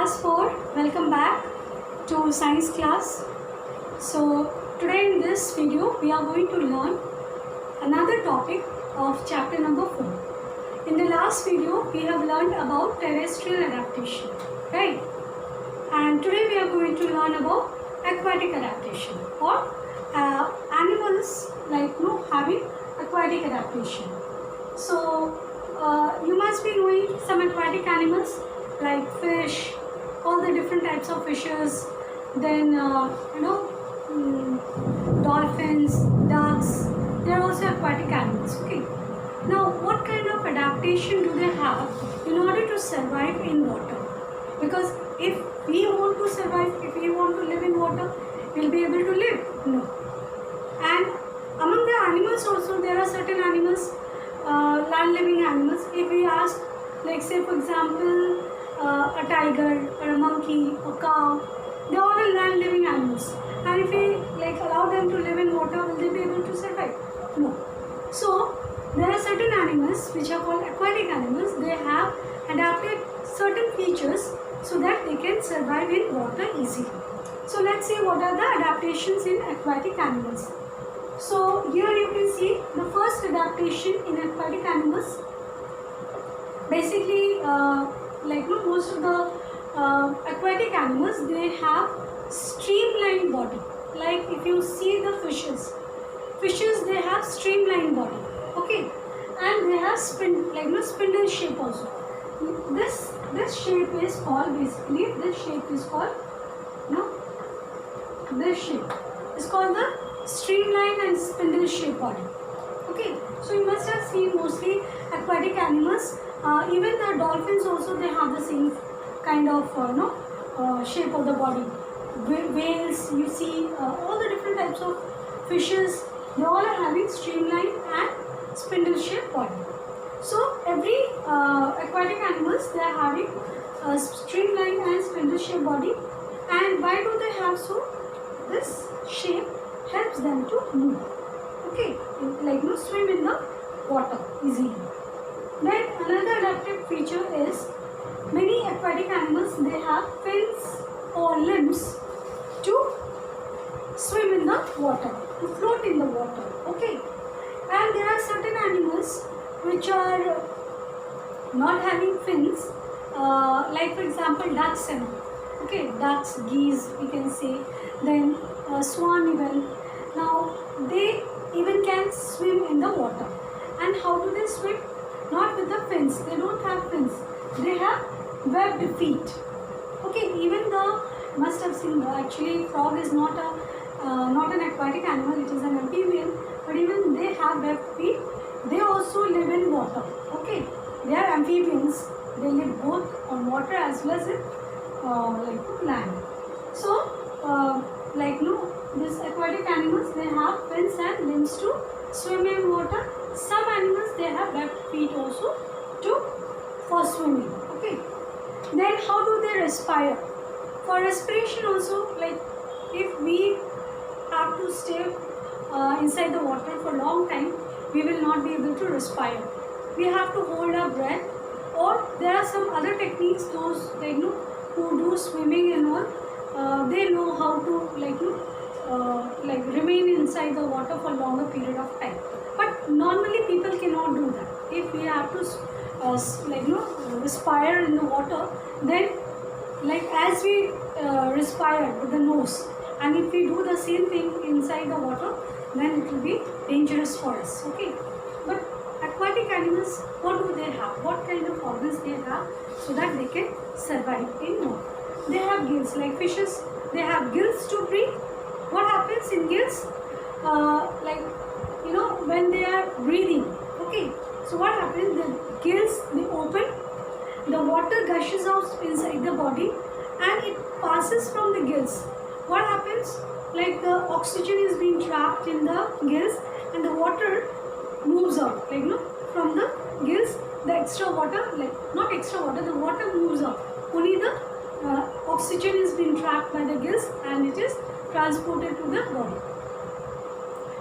Class 4, welcome back to science class. So today in this video we are going to learn another topic of chapter number 4. In the last video we have learned about terrestrial adaptation, right? And today we are going to learn about aquatic adaptation or animals having aquatic adaptation. So you must be knowing some aquatic animals like fish, all the different types of fishes, then dolphins, ducks. They are also aquatic animals. Okay. Now, what kind of adaptation do they have in order to survive in water? Because if we want to survive, if we want to live in water, we'll be able to live. No. And among the animals also, there are certain animals, land-living animals. If we ask, like say for example, a tiger or a monkey or cow, they are all land-living animals. And if we allow them to live in water, will they be able to survive? No. So there are certain animals which are called aquatic animals. They have adapted certain features so that they can survive in water easily. So let's see what are the adaptations in aquatic animals. So here you can see the first adaptation in aquatic animals. Basically, most of the aquatic animals, they have streamlined body. Like if you see the fishes they have streamlined body. Okay, and they have spindle shape also. This shape is called this shape is called the streamline and spindle shape body. Okay, so you must have seen mostly aquatic animals. Even the dolphins also, they have the same kind of shape of the body. Whales, you see all the different types of fishes, they all are having streamline and spindle shape body. So every aquatic animals, they are having a streamline and spindle shape body. And why do they have so? This shape helps them to move. Okay, swim in the water easily. Then another adaptive feature is many aquatic animals, they have fins or limbs to swim in the water, to float in the water. Okay, and there are certain animals which are not having fins, like for example ducks and all. Okay, ducks, geese, we can say, then swan even. Now they even can swim in the water. And how do they swim? Not with the fins. They don't have fins. They have webbed feet. Okay, even the must have seen. Actually, frog is not an aquatic animal. It is an amphibian. But even they have webbed feet. They also live in water. Okay, they are amphibians. They live both on water as well as in land. So, these aquatic animals, they have fins and limbs to swim in water. Some animals, they have webbed feet also for swimming. Okay. Then how do they respire? For respiration also, if we have to stay inside the water for a long time, we will not be able to respire. We have to hold our breath, or there are some other techniques. Those who do swimming and all, they know how to remain inside the water for longer period of time. But normally people cannot do that. If we have to respire in the water, then as we respire with the nose, and if we do the same thing inside the water, then it will be dangerous for us. Okay, but aquatic animals, what do they have? What kind of organs they have so that they can survive in water? They have gills. Like fishes, they have gills to breathe. What happens in gills? When they are breathing. Okay, so what happens? The gills, they open, the water gushes out inside the body and it passes from the gills. What happens? The oxygen is being trapped in the gills and the water moves out. From the gills, the extra water, not extra water, the water moves out. Only the oxygen is being trapped by the gills and it is transported to the body.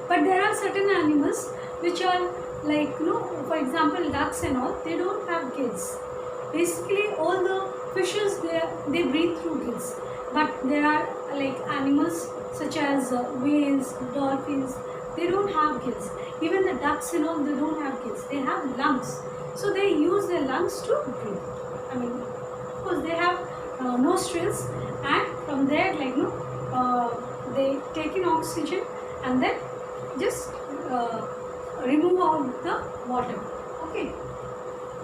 But there are certain animals which are for example ducks and all, they don't have gills. Basically all the fishes, they breathe through gills, but there are like animals such as whales, dolphins, they don't have gills. Even the ducks and all, they don't have gills, they have lungs. So they use their lungs to breathe. I mean, of course they have nostrils, and from there, like, they take in oxygen and then just remove out the water. Okay,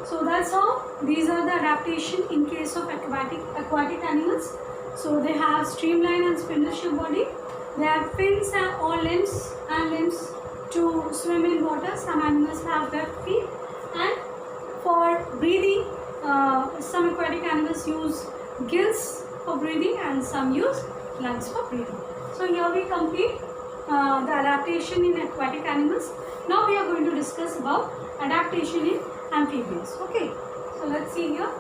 so that's how these are the adaptation in case of aquatic animals. So they have streamline and spindle shaped body. They have fins and or limbs to swim in water. Some animals have webbed feet, and for breathing, some aquatic animals use gills for breathing and some use lungs for breathing. So here we complete the adaptation in aquatic animals. Now we are going to discuss about adaptation in amphibians. Okay, so let's see here.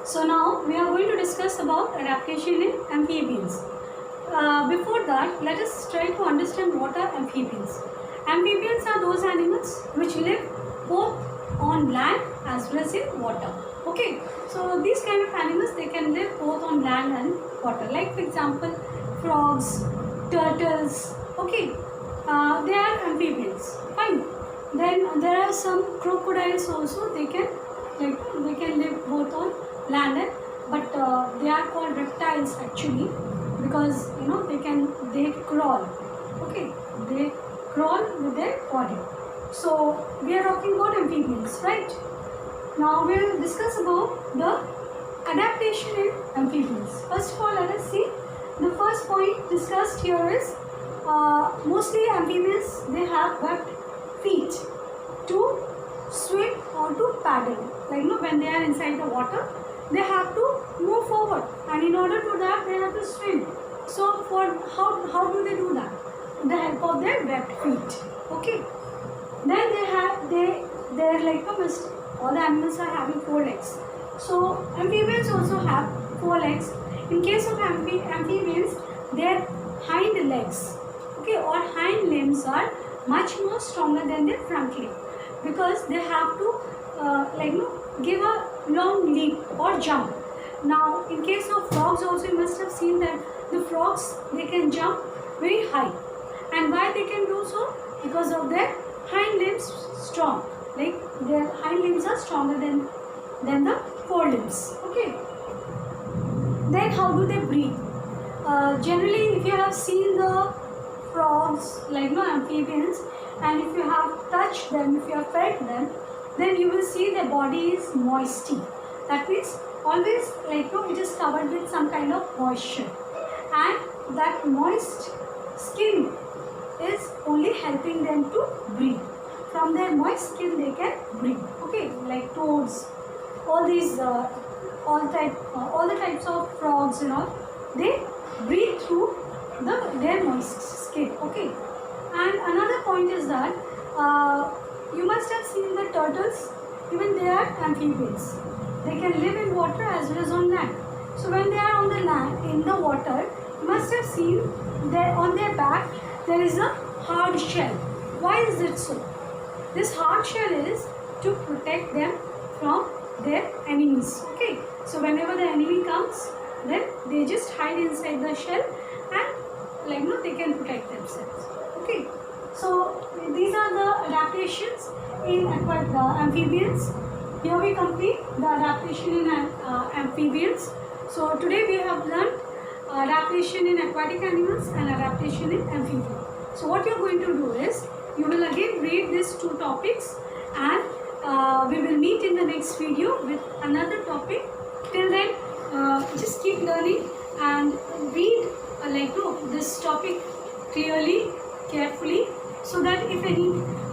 So now we are going to discuss about adaptation in amphibians. Before that, let us try to understand what are amphibians. Amphibians are those animals which live both on land as well as in water. Okay, so these kind of animals, they can live both on land and water. Like for example, frogs, turtles. Okay, they are amphibians. Fine. Then there are some crocodiles also. They can live both on land and, but they are called reptiles actually, because they crawl. Okay, they crawl with their body. So we are talking about amphibians, right? Now we will discuss about the adaptation in amphibians. First of all, let us see the first point discussed here is mostly amphibians, they have webbed feet to swim or to paddle. Like when they are inside the water, they have to move forward, and in order to that they have to swim. So for how do they do that? With the help of their webbed feet. Okay. Then they're like all the animals are having 4 legs. So amphibians also have 4 legs. In case of amphibians, their hind legs, okay, or hind limbs are much more stronger than their front leg, because they have to give a long leap or jump. Now in case of frogs also, you must have seen that the frogs, they can jump very high. And why they can do so? Because of their hind limbs strong. Like their hind limbs are stronger than the forelimbs. Okay. Then how do they breathe? Generally, if you have seen the frogs, amphibians, and if you have touched them, if you have felt them, then you will see their body is moisty. That means always it is covered with some kind of moisture, and that moist skin is only helping them to breathe. From their moist skin they can breathe. Okay, like toads, all these all the types of frogs and all, they breathe through their moist skin. Okay, and another point is that you must have seen the turtles. Even they are amphibians. They can live in water as well as on land. So when they are on the land, in the water, you must have seen on their back there is a hard shell. Why is it so? This hard shell is to protect them from their enemies. Okay, so whenever the enemy comes, then they just hide inside the shell, and they can protect themselves. Okay, so these are the adaptations in amphibians. Here we complete the adaptation in amphibians. So today we have learned adaptation in aquatic animals and adaptation in amphibians. So what you are going to do is, you will again read these 2 topics, and we will meet in the next video with another topic. Till then, just keep learning and read this topic clearly, carefully, so that if any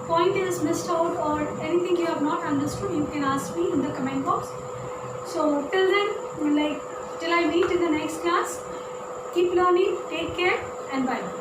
point is missed out or anything you have not understood, you can ask me in the comment box. So till then, till I meet in the next class, keep learning, take care, and bye.